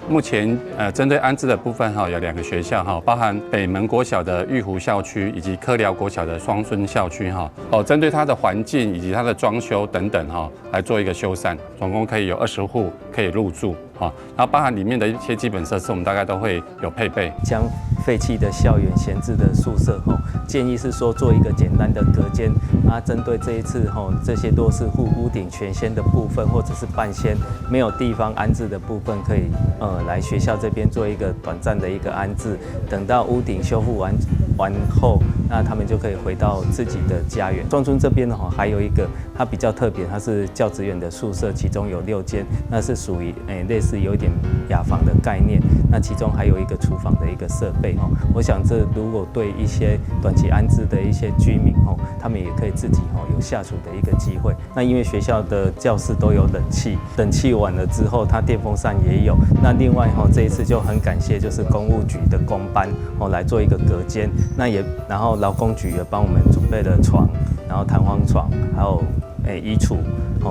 目前针对安置的部分有2个学校包含北门国小的玉湖校区以及科寮国小的双孙校区针对它的环境以及它的装修等等来做一个修缮，总共可以有20户可以入住然后包含里面的一些基本设施，我们大概都会有配备。将废弃的校园闲置的宿舍建议是说做一个简单的隔间针对这一次这些弱势户屋顶全掀的部分或者是半掀没有地方安置的部分，可以来学校这边做一个短暂的一个安置，等到屋顶修复完后，那他们就可以回到自己的家园。庄村这边还有一个它比较特别，它是教职员的宿舍，其中有6间，那是属于类似有一点雅房的概念，那其中还有一个厨房的一个设备我想这如果对一些短期安置的一些居民他们也可以自己有下厨的一个机会。那因为学校的教室都有冷气，冷气完了之后，它电风扇也有。那另外这一次就很感谢就是公务局的工班来做一个隔间，然后劳工局也帮我们准备了床，然后弹簧床，还有衣橱。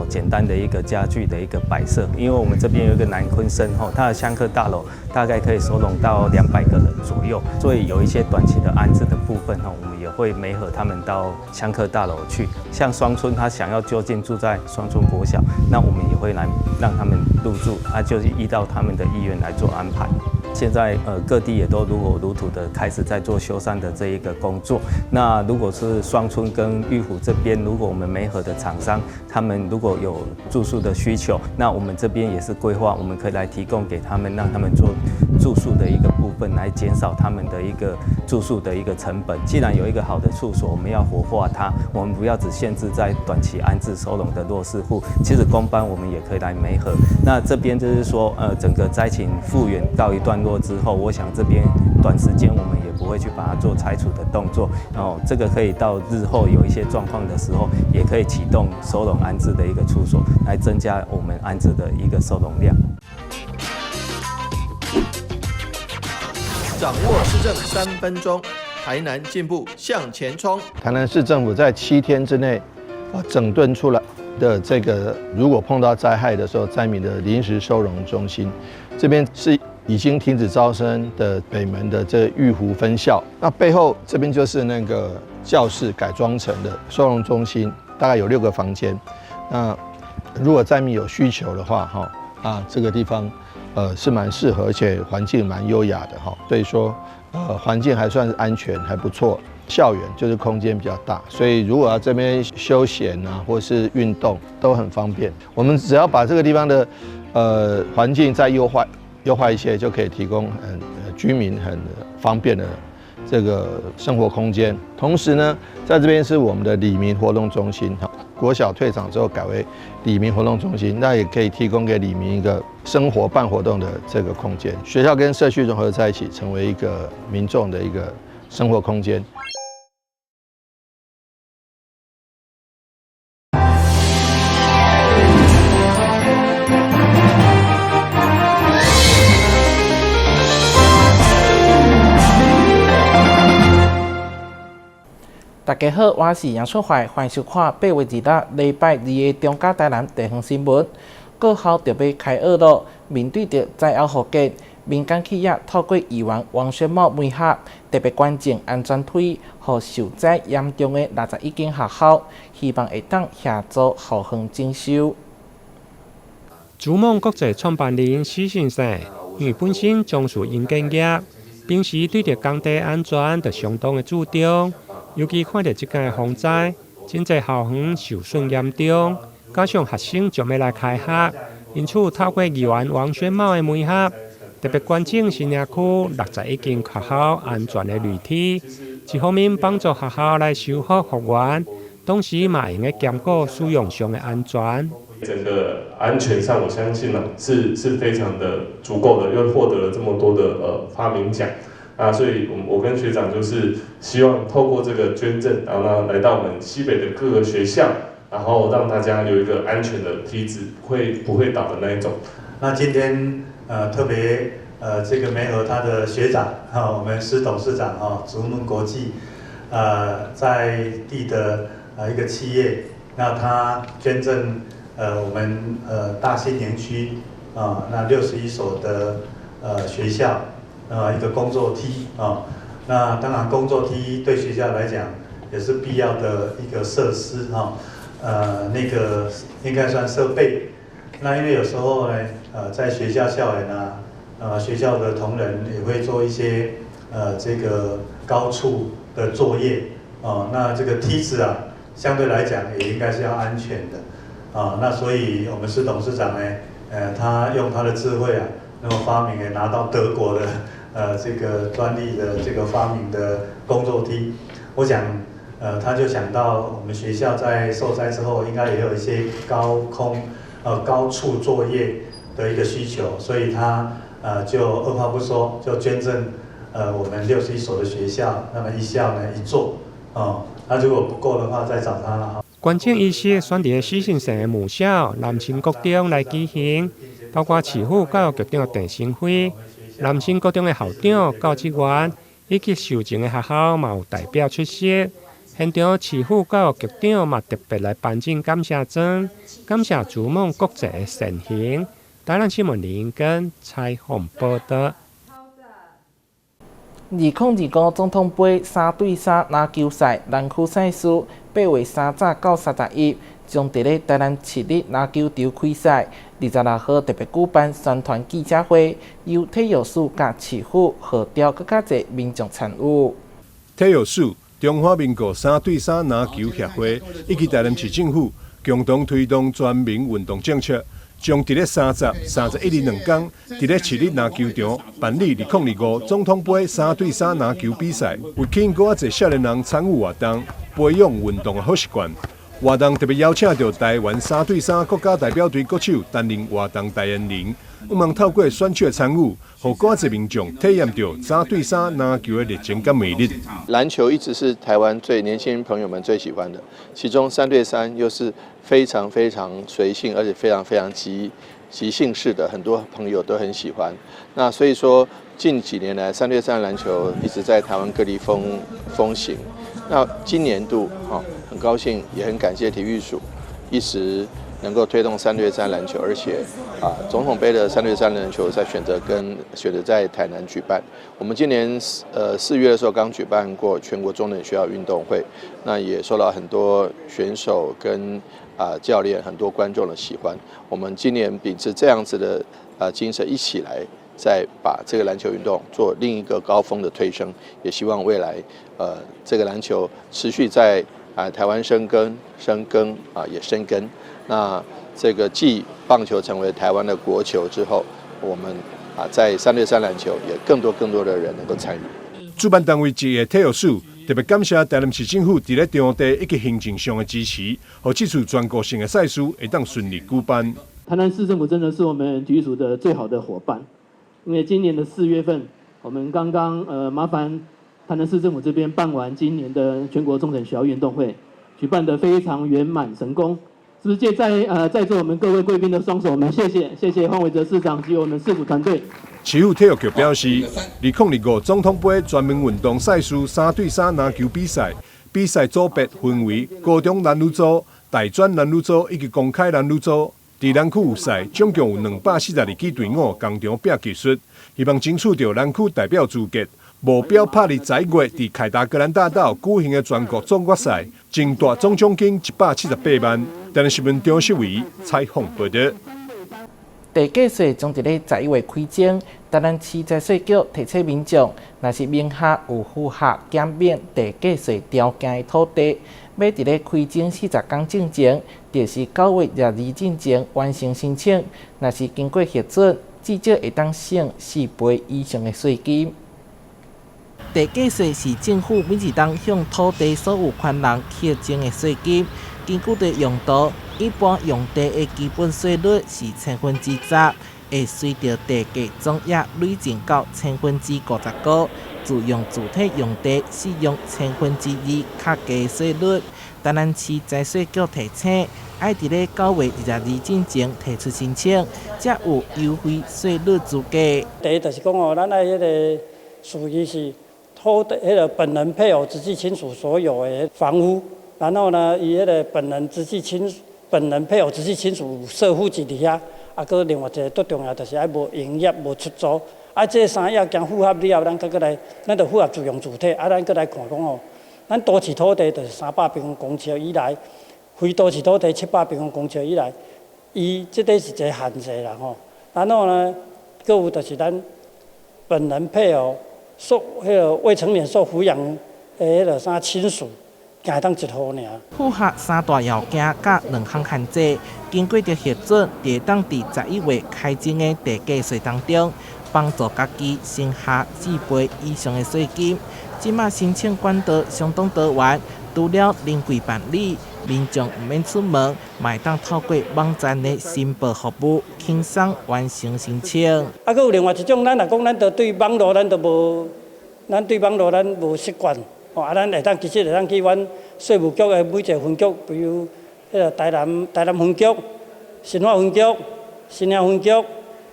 简单的一个家具的一个摆设，因为我们这边有一个南昆生它的香客大楼大概可以收容到200个人左右，所以有一些短期的安置的部分我们也会媒合他们到香客大楼去。像双村他想要就近住在双村国小，那我们也会来让他们入住就是依照他们的意愿来做安排。现在各地也都如火如荼的开始在做修缮的这一个工作。那如果是双村跟玉湖这边，如果我们媒合的厂商，他们如果有住宿的需求，那我们这边也是规划，我们可以来提供给他们，让他们做住宿的一个部分，来减少他们的一个住宿的一个成本。既然有一个好的处所，我们要活化它，我们不要只限制在短期安置收容的弱势户，其实工班我们也可以来媒合。那这边就是说，整个灾情复原到一段落之后，我想这边短时间我们也不会去把它做拆除的动作，然后这个可以到日后有一些状况的时候，也可以启动收容安置的一个处所，来增加我们安置的一个收容量。掌握施政3分钟，台南进步向前冲。台南市政府在7天之内，整顿出来的这个，如果碰到灾害的时候，灾民的临时收容中心，这边是已经停止招生的北门的这玉湖分校，那背后这边就是那个教室改装成的收容中心，大概有6个房间。那如果灾民有需求的话，这个地方是蛮适合，而且环境蛮优雅的所以说环境还算是安全，还不错。校园就是空间比较大，所以如果要这边休闲或是运动都很方便。我们只要把这个地方的环境再优化一些，就可以提供居民很方便的这个生活空间。同时呢，在这边是我们的里民活动中心，国小退场之后改为里民活动中心，那也可以提供给里民一个生活办活动的这个空间。学校跟社区融合在一起，成为一个民众的一个生活空间。大家好，我是杨春怀，欢迎收看8月2日礼拜2的中嘉台南地方新闻。过后就要开学了，面对着灾后复建，民间企业透过议员王宣茂媒合，特别关键安全推，予受灾严重的61间学校，希望会当协助后方征收。筑梦国际创办人许先生，因为本身从事营建业，平时对着工地安全就相当的注重。尤其看到这届风灾，真侪校园受损严重，加上学生将要来开学，因此透过议员王宣茂的媒合，特别关注新营区61间学校安全的履梯，一方面帮助学校来修复复原，同时嘛用来兼顾使用上的安全。整个安全上，我相信是非常的足够的，又获得了这么多的发明奖。所以我跟学长就是希望透过这个捐赠，然后呢来到我们西北的各个学校，然后让大家有一个安全的梯子，不会倒的那一种。那今天特别这个媒合他的学长我们施董事长竹梦国际在地的一个企业，那他捐赠我们大兴园区那61所的学校一个工作梯那当然工作梯对学校来讲也是必要的一个设施那个应该算设备。那因为有时候呢在学校校园学校的同仁也会做一些这个高处的作业那这个梯子相对来讲也应该是要安全的那所以我们市董事长呢他用他的智慧那么发明拿到德国的这个专利的这个发明的工作梯，我想他就想到我们学校在受灾之后应该也有一些高处作业的一个需求，所以他就二话不说就捐赠我们61所的学校，那么一校呢1座那如果不够的话再找他了捐赠仪式选在4星城的母校南新国中来举行，包括市府教育局长陈升辉、南新国中的校长、教职员以及受赠的学校嘛有代表出席。现场市府教育局长嘛特别来颁证感谢状，感谢筑梦国际的善行。台南新闻林英根采访报道。2025总统杯3对3篮球赛南区赛事8月30到31将伫咧台南市立篮球场开赛。26号特别举办宣传记者会，由体育署甲市府号召更加侪民众参与。体育署、中华民国3对3篮球协会以及台南市政府共同推动全民运动政策，将伫咧30、31日2天，伫咧市立篮球场办理2025总统杯3对3篮球比赛，有吸引更侪少年人参与活动，培养运动的好习惯。活动特别邀请到台湾3对3国家代表队国手担任活动代言人，希望透过选手的参与，让更侪民众体验到3对3篮球的热情跟魅力。篮球一直是台湾最年轻朋友们最喜欢的，其中3对3又是非常非常随性，而且非常非常即兴式的，很多朋友都很喜欢。那所以说，近几年来3对3篮球一直在台湾各地风行。那今年度很高兴，也很感谢体育署一时能够推动3对3篮球，而且总统杯的3对3篮球赛选择在台南举办。我们今年4月的时候刚举办过全国中等学校运动会，那也受到很多选手跟教练、很多观众的喜欢。我们今年秉持这样子的精神，一起来再把这个篮球运动做另一个高峰的推升，也希望未来这个篮球持续在台湾生根也生根。那这个继棒球成为台湾的国球之后，我们在3对3篮球也更多的人能够参与。主办单位之一的体育署特别感谢台南市政府在场地以及行政上的支持，让这次全国性的赛事会当顺利举办。台南市政府真的是我们体育署的最好的伙伴，因为今年的4月份，我们刚刚麻烦台南市政府这边办完今年的全国中等学校运动会，举办得非常圆满成功。是不是借在座我们各位贵宾的双手，我们谢谢黄伟哲市长及我们市府团队。市府体育局表示，2025总统杯全民运动赛事3对3篮球比赛，比赛组别分为高中男女组、大专男女组以及公开男女组。在南区有赛，总共有242支队伍共同拼技术，希望争取到南区代表资格。目标拍伫10月伫凯达格兰大道举行的全国总决赛，争夺总奖金178万。台南新闻张秀伟采访报道。地价税将伫咧11月开征，台南市财税局提醒民众，若是名下有符合减免地价税条件的土地，要伫咧开征40天之前，就是9月22日前完成申请。若是经过核准，至少会当省4倍以上的税金。地价税是政府每一档向土地所有权人课征的税金，根据地用途，一般用地的基本税率是10%，会随着地价总额累进到59%，自用主体用地适用2%较低税率。台南市财税局提醒，要伫咧9月22日前提出申请，才有优惠税率资格。第一就是讲咱迄个属于是土地迄个本人配偶直系亲属所有的房屋，然后呢，伊迄个本人配偶直系亲属有设户籍伫遐，搁另外一个最重要就是爱无营业无出租，啊，这三样经符合了后，咱再过来，咱就符合自用主体，啊，咱过来看讲吼，咱都市土地就是300平方公尺以内，非都市土地700平方公尺以内，伊这个是一个限制啦吼。然后呢，搁有就是咱本人配偶受未成年受抚养的啥亲属，才当1户尔。符合3大要件甲2项限制，经过着核准，会当伫11月开征的地价税当中，帮助家己省下4倍以上的税金。即马申请管道相当多元，除了临柜办理，民众唔免出门，嘛当透过网站的申报服务，轻松完成申请。啊，佮有另外一种，咱若讲，咱对网络，咱对网络咱无习惯，吼，啊，咱其实会当去阮税务局的每一个分局，比如迄个台南分局、新化分局、新营分局、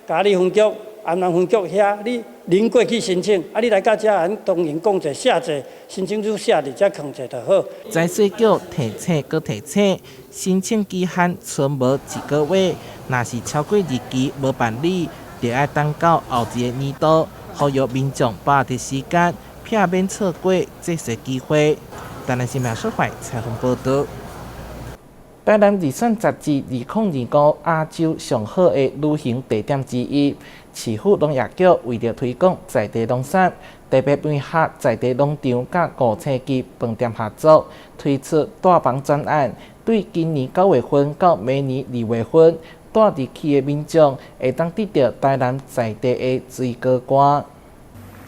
嘉义分局、安南分局遐，你临过去申请，啊，你来到遮，咱当然讲者写者申请书写伫遮囥者就好。财税局提醒搁提醒，申请期限剩无1个月，若是超过日期无办理，就要等到后一个年度，呼吁民众把握时间，避免错过这些机会。台南新闻社会采访报道。台南日选杂志2025亚洲上好的旅行地点之一，市府农业局为了推广在地农产，特别配合在地农场甲5星级饭店合作，推出带房专案。对今年9月份到明年2月份带入去的民众，会当得到台南在地的水果干。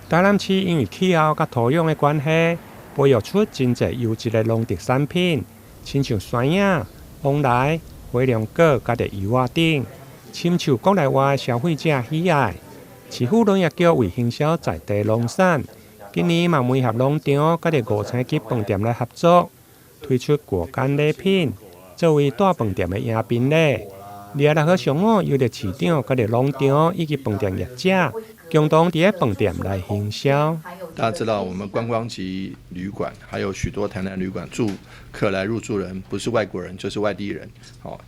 台南市因为气候甲土壤的关系，培育出真侪优质的农特产品，亲像山野、往来、花龙果、甲个油画等，深受国内外消费者喜爱。市府农业局为行销在地农产，今年嘛联合农场甲个5星级饭店来合作，推出果干礼品，作为大饭店的迎宾礼。2月6号上午，由着市长、甲个农场以及饭店业者共同伫个饭店来行销。大家知道，我们观光级旅馆还有许多台南旅馆住客来入住人不是外国人就是外地人，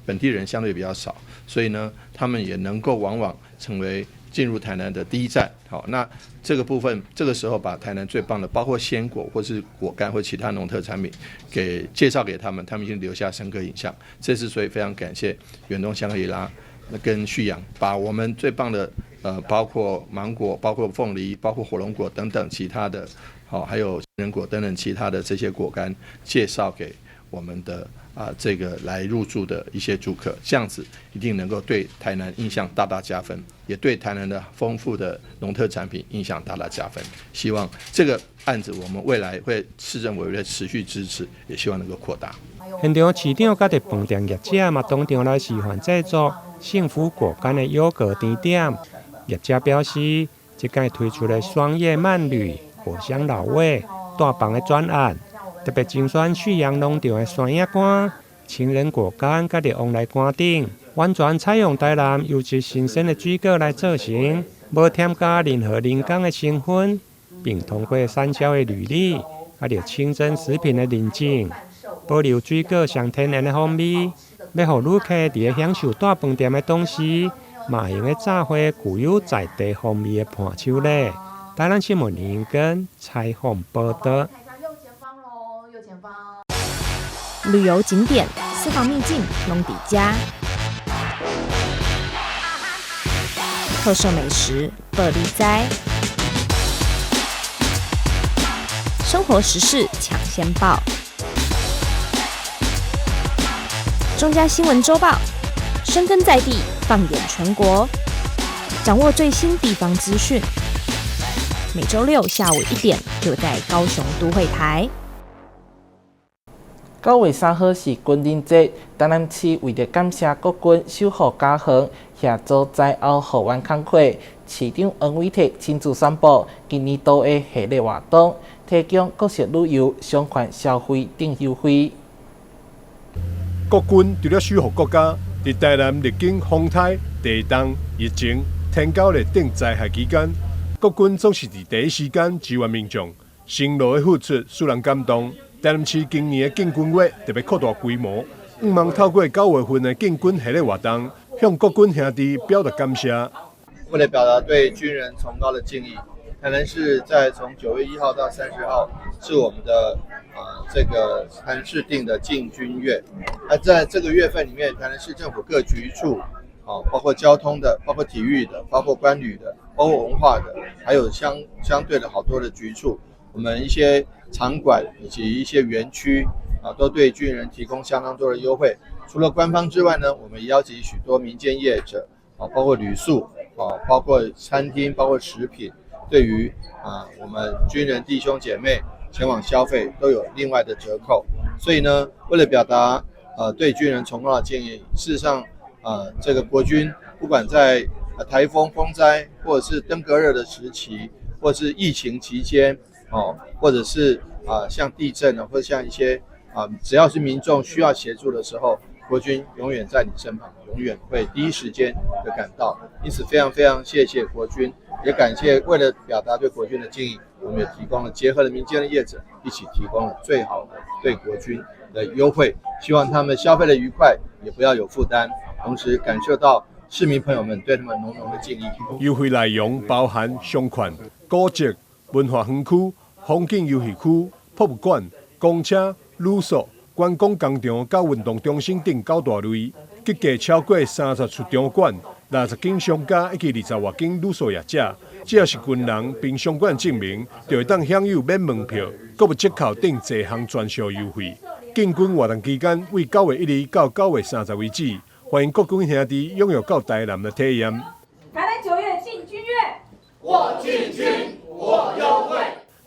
本地人相对比较少，所以呢，他们也能够往往成为进入台南的第一站。好，那这个部分，这个时候把台南最棒的，包括鲜果或是果干或其他农特产品，给介绍给他们，他们已经留下深刻印象。这次所以非常感谢远东香格里拉跟旭阳，把我们最棒的包括芒果、包括凤梨、包括火龙果等等其他的，还有杏仁果等等其他的这些果干介绍给我们的这个来入住的一些住客，这样子一定能够对台南印象大大加分，也对台南的丰富的农特产品印象大大加分。希望这个案子我们未来会市政委会持续支持，也希望能够扩大。现场市长甲个饭店业者嘛当场来示范制作幸福果干的优格甜点。业者表示，这届推出的双叶蔓旅、果香老味、大房的专案，特别精选旭阳农场的山野干、情人果干、甲个往来干等，完全采用台南优质新鲜的水果来做成，无添加任何人工的成分，并通过3销的履历，甲个清真食品的认证，保留水果上天然的风味。要让旅客伫个享受大饭店的同时，嘛用个炸花具有在地风味的伴手礼。台南新闻林根采访报道。旅游景点、私房秘境拢底家，特色美食乐力哉，生活时事抢先报。中嘉新闻周报，深耕在地，放眼全国，掌握最新地方资讯。每周6下午1点，就在高雄都会台。9月3号是军人节，台南市为了感谢国军守护家园，协助灾后复原工作，市长王伟霆亲自宣布今年度的系列活动，提供国际旅游相关消费等优惠。国军除了守护国家，在台南历经风台、地动、疫情、天狗热等灾害期间，国军总是在第一时间支援民众，辛劳的付出使人感动。台南市今年的建军月特别扩大规模，望透过9月份的建军系列活动，向国军兄弟表达感谢。为了表达对军人崇高的敬意，台南市从9月1号到30号是我们的这个台南市定的敬军月。在这个月份里面，台南市政府各局处包括交通的，包括体育的，包括官旅的，包括文化的，还有相对的好多的局处，我们一些场馆以及一些园区都对军人提供相当多的优惠。除了官方之外呢，我们也邀集许多民间业者包括旅宿包括餐厅，包括食品，对于我们军人弟兄姐妹前往消费都有另外的折扣。所以呢，为了表达对军人崇高的敬意，事实上这个国军不管在台风、风灾，或者是登革热的时期，或者是疫情期间或者是像地震或者像一些只要是民众需要协助的时候，国军永远在你身旁，永远会第一时间的赶到。因此非常非常谢谢国军，也感谢为了表达对国军的敬意，我们也提供了结合了民间的业者，一起提供了最好的对国军的优惠，希望他们消费的愉快，也不要有负担，同时感受到市民朋友们对他们浓浓的敬意。优惠内容包含商圈、古迹、文化园区、风景游戏区、博物馆、公车、旅宿、观光工厂、甲运动中心等9大类，计价超过30处场馆、60间商家以及20多间旅宿业者。只要是军人凭相关证明，就会当享有免门票、购物折扣等多项专属优惠。建军活动期间为9月1日到9月30为止，欢迎各军兄弟踊跃到台南的体验。台南9月进军月，我进军，我优惠。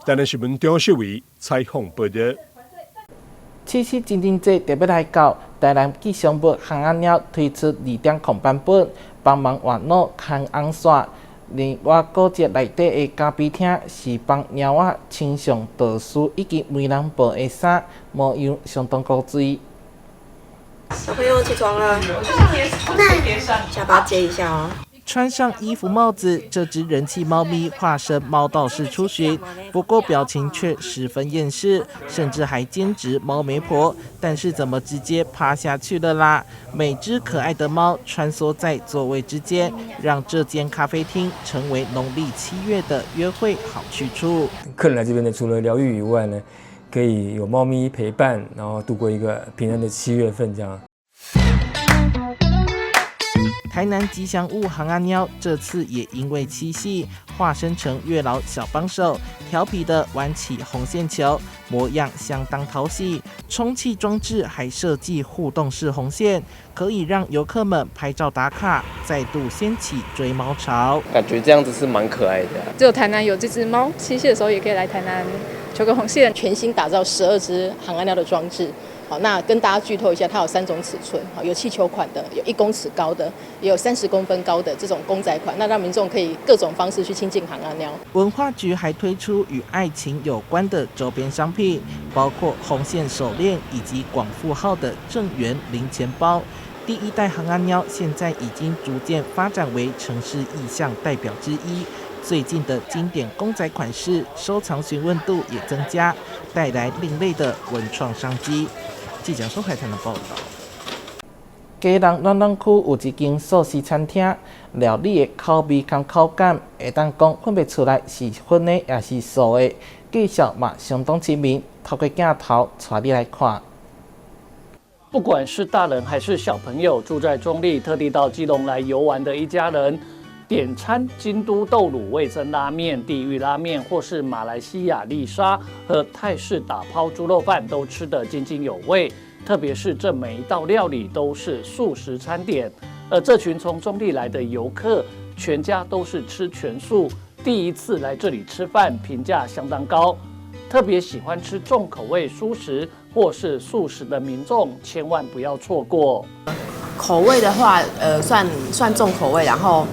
台南新闻张秀伟采访报道。七夕情人节特别来到台南吉祥物行仔鸟推出2.0版本，帮忙玩闹看红线。另外，古迹内底的咖啡厅是帮鸟仔穿上特殊以及媒人帽的衫，模样相当古锥。小朋友起床了，下巴接一下哦。穿上衣服帽子，这只人气猫咪化身猫道士出巡，不过表情却十分厌世，甚至还兼职猫媒婆。但是怎么直接趴下去了啦？每只可爱的猫穿梭在座位之间，让这间咖啡厅成为农历7月的约会好去处。客人来这边呢，除了疗愈以外呢，可以有猫咪陪伴，然后度过一个平安的7月份这样。台南吉祥物行仔鸟这次也因为七夕，化身成月老小帮手，调皮的玩起红线球，模样相当讨喜。充气装置还设计互动式红线，可以让游客们拍照打卡，再度掀起追猫潮。感觉这样子是蛮可爱的。只有台南有这只猫，七夕的时候也可以来台南求个红线。全新打造12只行仔鸟的装置。好，那跟大家剧透一下，它有3种尺寸，好，有气球款的，有1公尺高的，也有30公分高的这种公仔款，那让民众可以各种方式去亲近行仔鸟。文化局还推出与爱情有关的周边商品，包括红线手链以及广富号的正元零钱包。第1代行仔鸟现在已经逐渐发展为城市意象代表之一。最近的经典公仔款式收藏询问度也增加，带来另类的文创商机。记者苏海台的报道。基隆暖暖区有一间素食餐厅，料理的口味跟口感会当讲分别出来是荤的也是素的，介绍嘛相当亲民。透过镜头带你来看。不管是大人还是小朋友，住在中坜特地到基隆来游玩的一家人，点餐京都豆乳味噌拉面、地狱拉面，或是马来西亚丽莎和泰式打抛猪肉饭，都吃得津津有味。特别是这每一道料理都是素食餐点，而这群从中坜来的游客，全家都是吃全素，第一次来这里吃饭，评价相当高。特别喜欢吃重口味蔬食或是素食的民众，千万不要错过。口味的话，算重口味，然后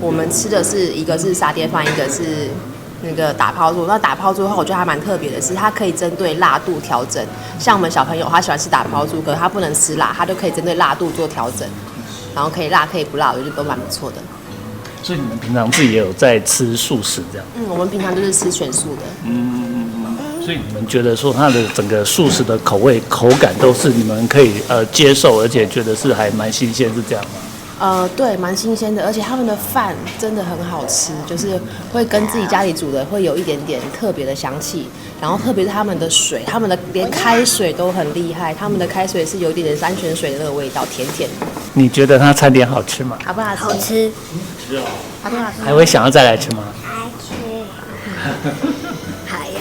我们吃的是一个是沙爹饭，一个是那个打抛猪。那打抛猪的话，我觉得还蛮特别的是，它可以针对辣度调整。像我们小朋友他喜欢吃打抛猪，可是他不能吃辣，他就可以针对辣度做调整，然后可以辣可以不辣，我觉得都蛮不错的。所以你们平常自己也有在吃素食这样？我们平常就是吃全素的。所以你们觉得说它的整个素食的口味、口感都是你们可以接受，而且觉得是还蛮新鲜，是这样吗？对，蛮新鲜的，而且他们的饭真的很好吃，就是会跟自己家里煮的会有一点点特别的香气。然后特别是他们的水，他们的连开水都很厉害，他们的开水是有一点点山泉水的那个味道，甜甜的。你觉得它餐点好吃吗？好不好吃？好吃。是哦。好不好吃？还会想要再来吃吗？还吃。还要。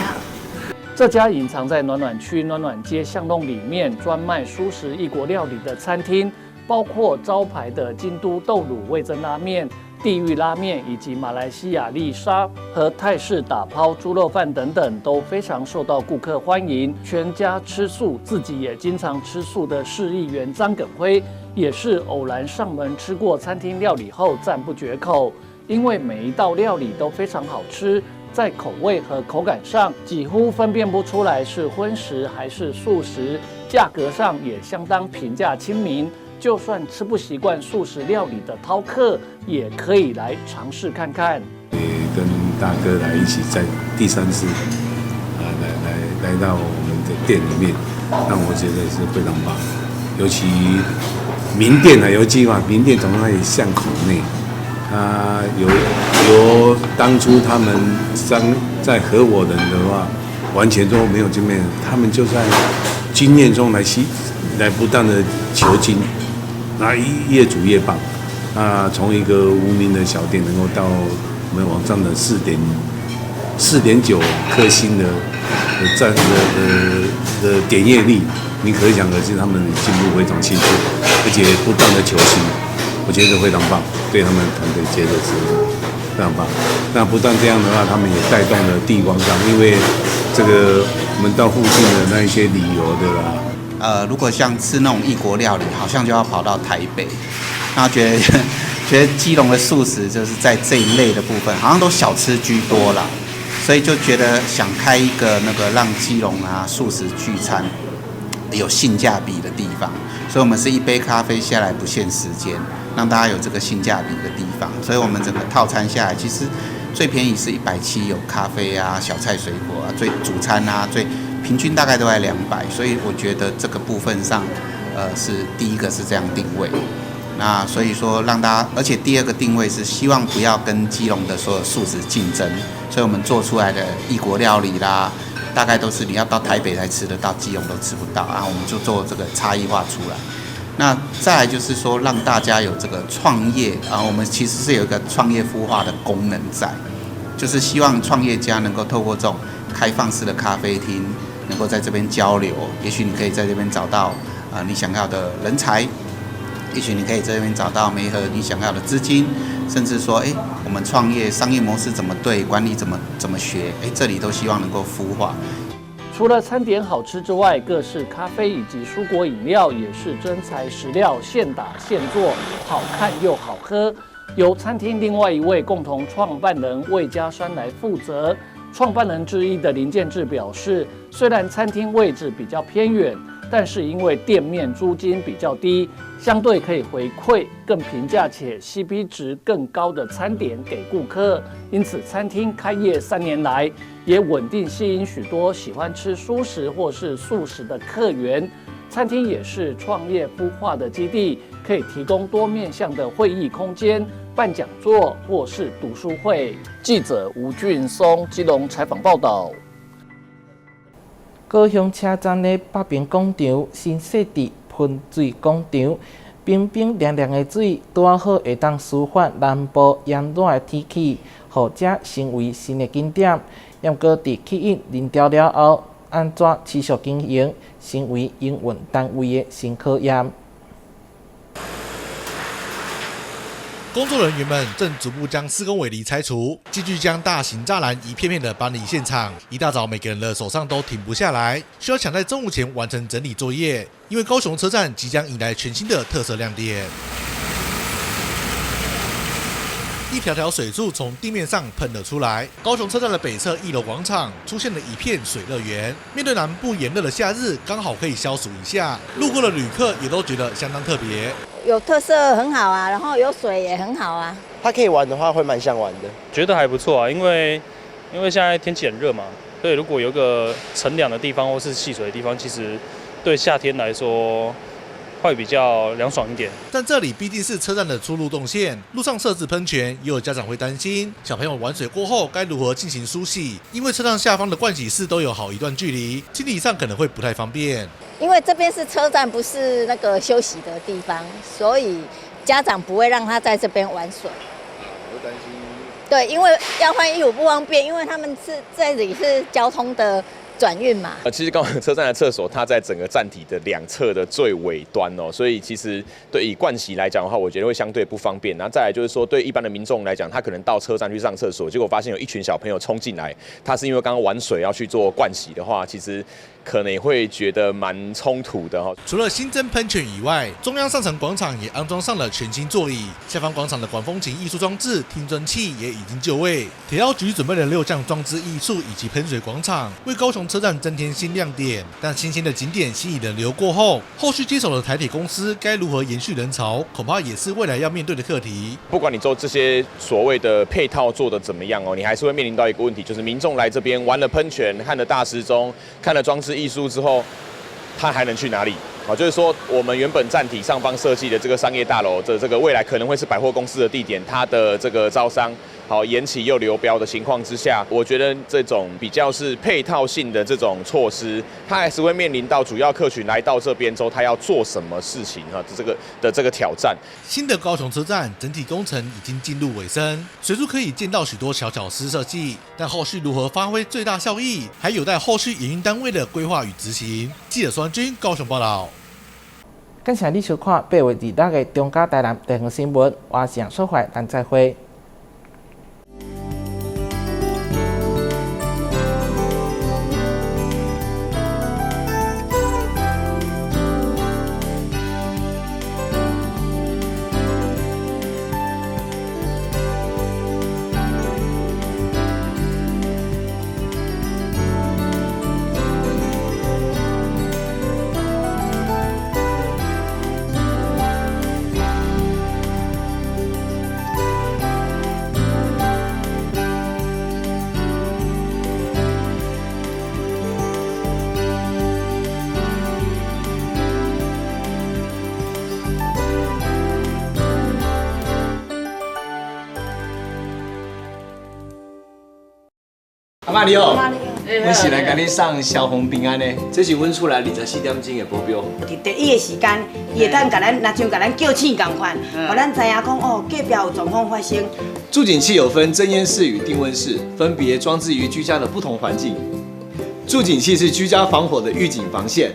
这家隐藏在暖暖区暖暖街巷弄里面，专卖蔬食异国料理的餐厅，包括招牌的京都豆乳味噌拉面、地狱拉面以及马来西亚丽莎和泰式打抛猪肉饭等等，都非常受到顾客欢迎。全家吃素，自己也经常吃素的市议员张耿辉，也是偶然上门吃过餐厅料理后赞不绝口，因为每一道料理都非常好吃，在口味和口感上几乎分辨不出来是荤食还是素食，价格上也相当平价亲民。就算吃不习惯素食料理的饕客，也可以来尝试看看。跟大哥来一起在第3次来到我们的店里面，让我觉得是非常棒。尤其名店有计划，名店从那里巷口内，由当初他们在合伙人的话，完全都没有经验，他们就在经验中来不断的求精。越煮越棒，从一个无名的小店能够到我们网上的4.9颗星的点阅率，你可想而知他们进步非常迅速，而且不断的求新，我觉得非常棒，对他们团队接着是非常棒。那不但这样的话，他们也带动了地方上，因为这个我们到附近的那一些旅游的啦。如果像吃那种异国料理，好像就要跑到台北，然后觉得基隆的素食就是在这一类的部分，好像都小吃居多啦，所以就觉得想开一个那个让基隆素食聚餐有性价比的地方，所以我们是一杯咖啡下来不限时间，让大家有这个性价比的地方，所以我们整个套餐下来，其实最便宜是170，有咖啡小菜水果最主餐最平均大概都在200，所以我觉得这个部分上，是第一个是这样定位。那所以说让大家，而且第二个定位是希望不要跟基隆的所有素食竞争，所以我们做出来的异国料理啦，大概都是你要到台北才吃得到，基隆都吃不到我们就做这个差异化出来。那再来就是说让大家有这个创业我们其实是有一个创业孵化的功能在，就是希望创业家能够透过这种开放式的咖啡厅。能够在这边交流，也许你可以在这边找到你想要的人才，也许你可以在这边找到媒合你想要的资金，甚至说我们创业商业模式怎么对，管理怎么学，这里都希望能够孵化。除了餐点好吃之外，各式咖啡以及蔬果饮料也是真材实料，现打现做，好看又好喝。由餐厅另外一位共同创办人魏家山来负责。创办人之一的林建志表示，虽然餐厅位置比较偏远，但是因为店面租金比较低，相对可以回馈更平价且 CP 值更高的餐点给顾客。因此，餐厅开业3年来，也稳定吸引许多喜欢吃蔬食或是素食的客源。餐厅也是创业孵化的基地，可以提供多面向的会议空间、办讲座或是读书会。记者吴俊松基隆采访报道。高雄车站的北边广场新设置喷水广场，冰冰凉凉的水，拄好会当舒缓南部炎热的天气，或者成为新的景点。不过伫吸引人潮了后，安怎持续经营，成为营运单位的新考验。工作人员们正逐步将施工围篱拆除，继续将大型栅栏一片片的搬离现场。一大早，每个人的手上都停不下来，需要抢在中午前完成整理作业，因为高雄车站即将迎来全新的特色亮点。一条条水柱从地面上喷了出来，高雄车站的北侧1楼广场出现了一片水乐园。面对南部炎热的夏日，刚好可以消暑一下，路过的旅客也都觉得相当特别。有特色很好然后有水也很好它可以玩的话，会蛮想玩的。觉得还不错因为现在天气很热嘛，所以如果有个乘凉的地方或是戏水的地方，其实对夏天来说会比较凉爽一点。但这里毕竟是车站的出入动线，路上设置喷泉，也有家长会担心小朋友玩水过后该如何进行梳洗，因为车站下方的盥洗室都有好一段距离，清理上可能会不太方便。因为这边是车站，不是那个休息的地方，所以家长不会让他在这边玩水。会担心。对，因为要换衣服不方便，因为他们是这里是交通的转运嘛。其实高雄车站的厕所，它在整个站体的两侧的最尾端哦，所以其实对以盥洗来讲的话，我觉得会相对不方便。然后再来就是说，对一般的民众来讲，他可能到车站去上厕所，结果发现有一群小朋友冲进来，他是因为刚刚玩水要去做盥洗的话，其实可能也会觉得蛮冲突的哈。除了新增喷泉以外，中央上层广场也安装上了全新座椅，下方广场的管风琴艺术装置、听侦器也已经就位。铁道局准备了6项装置艺术以及喷水广场，为高雄车站增添新亮点。但新鲜的景点吸引人流过后，后续接手的台铁公司该如何延续人潮，恐怕也是未来要面对的课题。不管你做这些所谓的配套做得怎么样哦，你还是会面临到一个问题，就是民众来这边玩了喷泉、看了大时钟、看了装置艺术之后，他还能去哪里？好，就是说我们原本站体上方设计的这个商业大楼的这个未来可能会是百货公司的地点，它的这个招商好延期又流标的情况之下，我觉得这种比较是配套性的这种措施，它还是会面临到主要客群来到这边之后，他要做什么事情哈，这个挑战。新的高雄车站整体工程已经进入尾声，随处可以见到许多小巧思设计，但后续如何发挥最大效益，还有待后续营运单位的规划与执行。记者孙军高雄报道。感谢你收看8月2日的中嘉台南地方新闻，我是杨秀怀，咱再会。阿妈你好，阮是来甲你送消防平安的，这是阮厝内24点钟的保镖。伫第一个时间，伊会当甲咱，若像甲咱叫醒共款，互咱知影讲哦，隔壁有状况发生。助警器有分侦烟室与定温室，分别装置于居家的不同环境。助警器是居家防火的预警防线，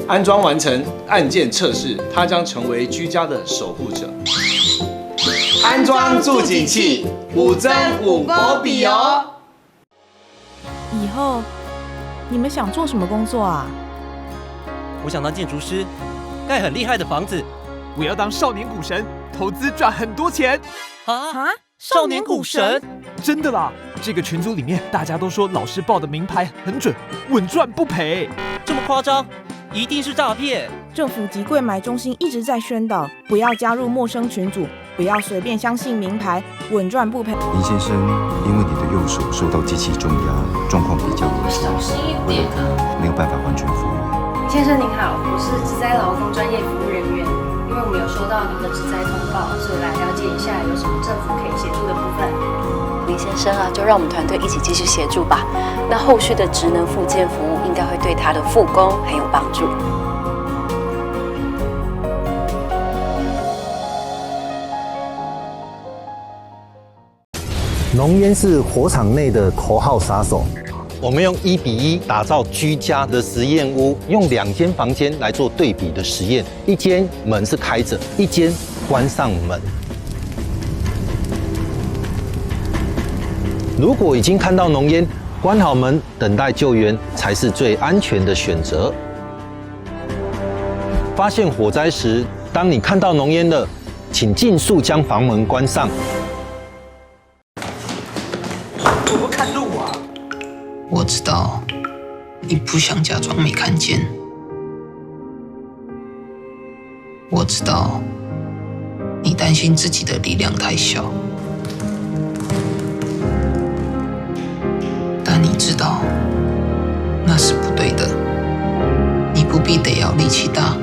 安装完成按键测试，它将成为居家的守护者。安装助警器，5增5保庇哦。以后你们想做什么工作啊？我想当建筑师，盖很厉害的房子。我要当少年股神，投资赚很多钱。啊！少年股神？真的啦！这个群组里面大家都说老师报的名牌很准，稳赚不赔。这么夸张？一定是诈骗！政府及柜买中心一直在宣导，不要加入陌生群组，不要随便相信名牌，稳赚不赔。林先生，因为你的右手受到机器重压，状况比较危险，我有可能没有办法完全复原。先生您好，我是职灾劳工专业服务人员，因为我们有收到您的职灾通报，所以来了解一下有什么政府可以协助的部分。林先生啊，就让我们团队一起继续协助吧。那后续的职能复健服务应该会对他的复工很有帮助。浓烟是火场内的头号杀手。我们用1:1打造居家的实验屋，用2间房间来做对比的实验，一间门是开着，一间关上门。如果已经看到浓烟，关好门，等待救援才是最安全的选择。发现火灾时，当你看到浓烟了，请尽速将房门关上。我不看路啊！我知道你不想假装没看见，我知道你担心自己的力量太小。但你知道那是不对的，你不必得要力气大，